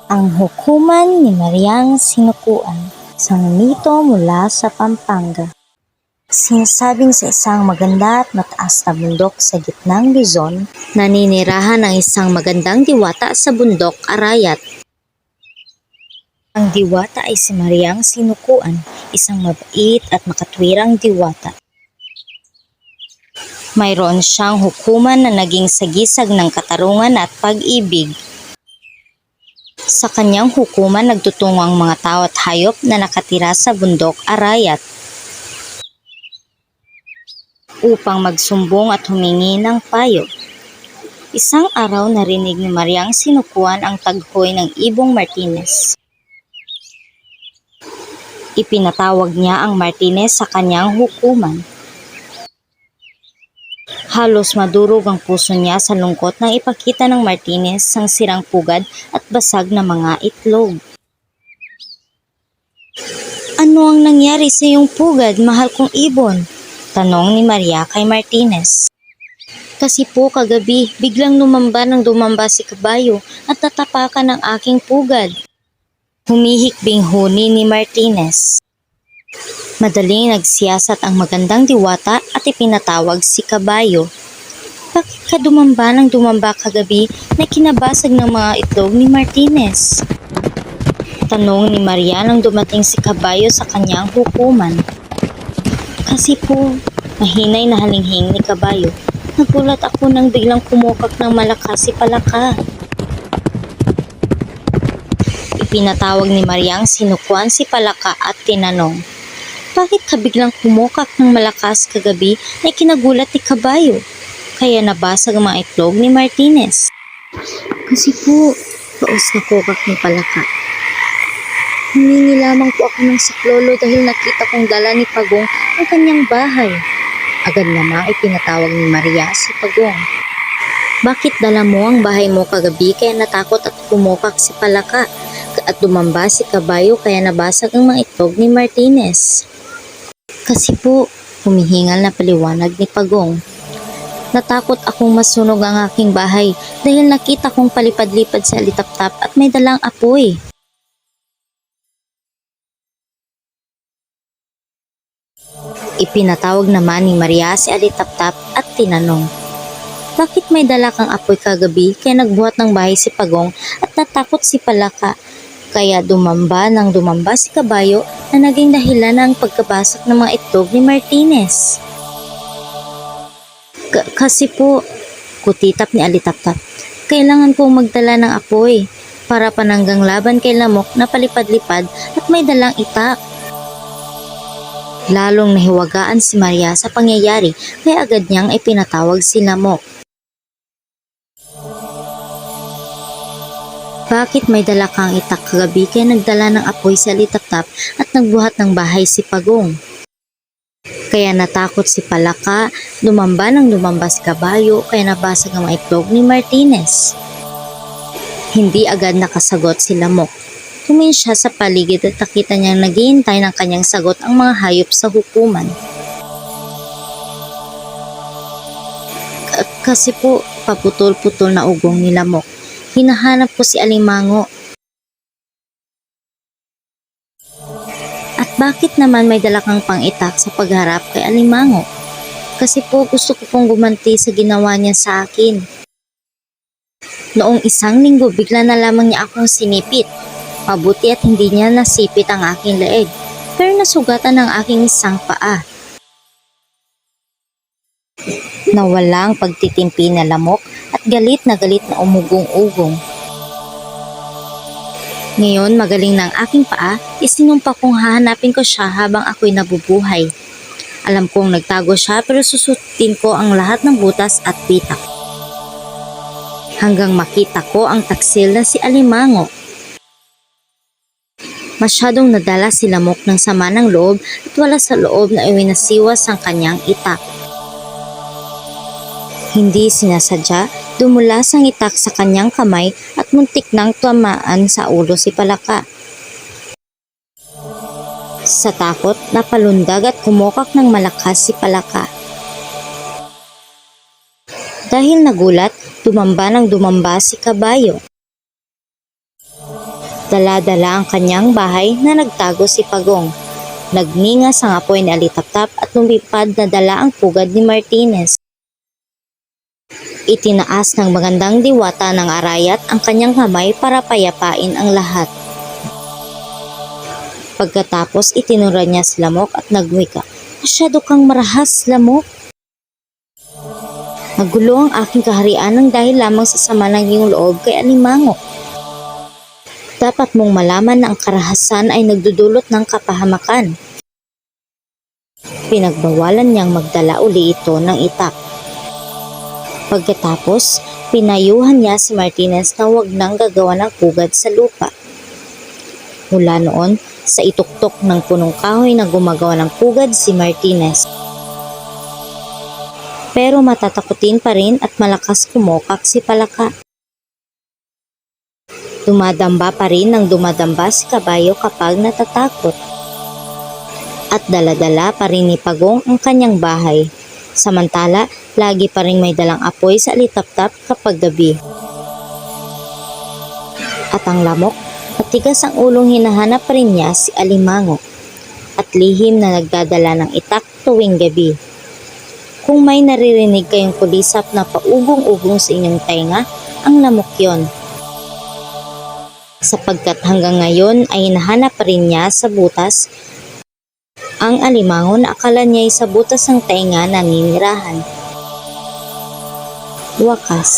Ang hukuman ni Mariang Sinukuan, isang mito mula sa Pampanga. Sinasabing sa isang maganda at mataas na bundok sa gitnang Luzon, naninirahan ang isang magandang diwata sa bundok Arayat. Ang diwata ay si Mariang Sinukuan, isang mabait at makatwirang diwata. Mayroon siyang hukuman na naging sagisag ng katarungan at pag-ibig. Sa kanyang hukuman nagtutungo ang mga tao at hayop na nakatira sa bundok Arayat upang magsumbong at humingi ng payo. Isang araw narinig ni Mariang Sinukuan ang taghoy ng Ibong Martinez. Ipinatawag niya ang Martinez sa kanyang hukuman. Halos madurog ang puso niya sa lungkot nang ipakita ng Martinez ang sirang pugad at basag na mga itlog. "Ano ang nangyari sa iyong pugad, mahal kong ibon?" tanong ni Maria kay Martinez. "Kasi po kagabi, biglang dumamba si kabayo at natapakan ng aking pugad." Humihikbing huni ni Martinez. Madaling nagsiyasat ang magandang diwata at ipinatawag si kabayo. "Bakit ka dumamba kagabi na kinabasag ng mga itlog ni Martinez?" tanong ni Maria nang dumating si kabayo sa kanyang hukuman. "Kasi po," mahinay na halinghing ni kabayo, "nagulat ako nang biglang kumukak ng malakas si Palaka." Ipinatawag ni Mariang Sinukuan si Palaka at tinanong, "Bakit ka biglang kumukak ng malakas kagabi na kinagulat ni kabayo? Kaya nabasag ang mga itlog ni Martinez?" "Kasi po," paus na kukak ni Palaka, "humingi lamang po ako ng saklolo dahil nakita kong dala ni Pagong ang kanyang bahay." Agad namang ipinatawag ni Maria si Pagong. "Bakit dala mo ang bahay mo kagabi kaya natakot at kumukak si Palaka at dumamba si kabayo kaya nabasag ang mga itlog ni Martinez?" "Kasi po," humihingal na paliwanag ni Pagong, "natakot akong masunog ang aking bahay dahil nakita kong palipad-lipad sa alitaptap at may dalang apoy." Ipinatawag naman ni Maria si Alitaptap at tinanong, "Bakit may dala kang apoy kagabi kaya nagbuhat ng bahay si Pagong at natakot si Palaka kaya dumamba si kabayo na naging dahilan ng pagkabasak ng mga itlog ni Martinez?" Kasi po," kutitap ni Alitaptap, "kailangan kong magdala ng apoy para pananggang laban kay Lamok na palipad-lipad at may dalang itak." Lalong nahiwagaan si Maria sa pangyayari kaya agad niyang ipinatawag si Lamok. "Bakit may dala kang itak kagabi kaya nagdala ng apoy sa Alitaptap at nagbuhat ng bahay si Pagong?" "Kaya natakot si Palaka, dumamba si kabayo kaya nabasag ang mga itlog ni Martinez." Hindi agad nakasagot si Lamok. Tumingin siya sa paligid at nakita niyang naghihintay ng kanyang sagot ang mga hayop sa hukuman. Kasi po," paputol-putol na ugong ni Lamok, "hinahanap ko si Alimango." "At bakit naman may dala kang pang-itak sa pagharap kay Alimango?" "Kasi po gusto ko pong gumanti sa ginawa niya sa akin. Noong isang linggo bigla na lamang niya akong sinipit. Mabuti at hindi niya nasipit ang aking leeg, pero nasugatan ang aking isang paa." Nawala ang pagtitimpi na Lamok at galit na umugong-ugong. "Ngayon magaling na ang aking paa, isinumpa kong hahanapin ko siya habang ako'y nabubuhay. Alam kong nagtago siya pero susutin ko ang lahat ng butas at pitak hanggang makita ko ang taksil na si Alimango." Masyadong nadala si Lamok ng sama ng loob at wala sa loob na iwinasiwas ang kanyang itak. Hindi sinasadya, dumulas ang itak sa kanyang kamay at muntik nang tamaan sa ulo si Palaka. Sa takot, napalundag at kumukak ng malakas si Palaka. Dahil nagulat, dumamba si kabayo. Dala-dala ang kanyang bahay na nagtago si Pagong. Nagningas ang apoy ni Alitaptap at lumipad na dala ang pugad ni Martinez. Itinaas ng magandang diwata ng Arayat ang kanyang kamay para payapain ang lahat. Pagkatapos itinura niya si Lamok at nagwika, "Masyado kang marahas, Lamok. Nagulo ang aking kaharian ng dahil lamang sa sama ng iyong loob kay Alimango. Dapat mong malaman na ang karahasan ay nagdudulot ng kapahamakan." Pinagbawalan niyang magdala uli ito ng itak. Pagkatapos, pinayuhan niya si Martinez na huwag nang gagawa ng pugad sa lupa. Mula noon, sa ituktok ng punong kahoy na gumagawa ng pugad si Martinez. Pero matatakutin pa rin at malakas kumokak si Palaka. Dumadamba pa rin ng dumadamba si Kabayo kapag natatakot. At dala-dala pa rin ni Pagong ang kanyang bahay. Samantala, lagi pa rin may dalang apoy sa Alitaptap kapag gabi. At ang Lamok, matigas ang ulong hinahanap pa rin niya si Alimango. At lihim na nagdadala ng itak tuwing gabi. Kung may naririnig kayong kulisap na paugong-ugong sa inyong tenga, ang Lamok yon. Sapagkat hanggang ngayon ay hinahanap pa rin niya sa butas ang Alimango na akala niya ay sa butas ng tenga na ninirahan. Wakas.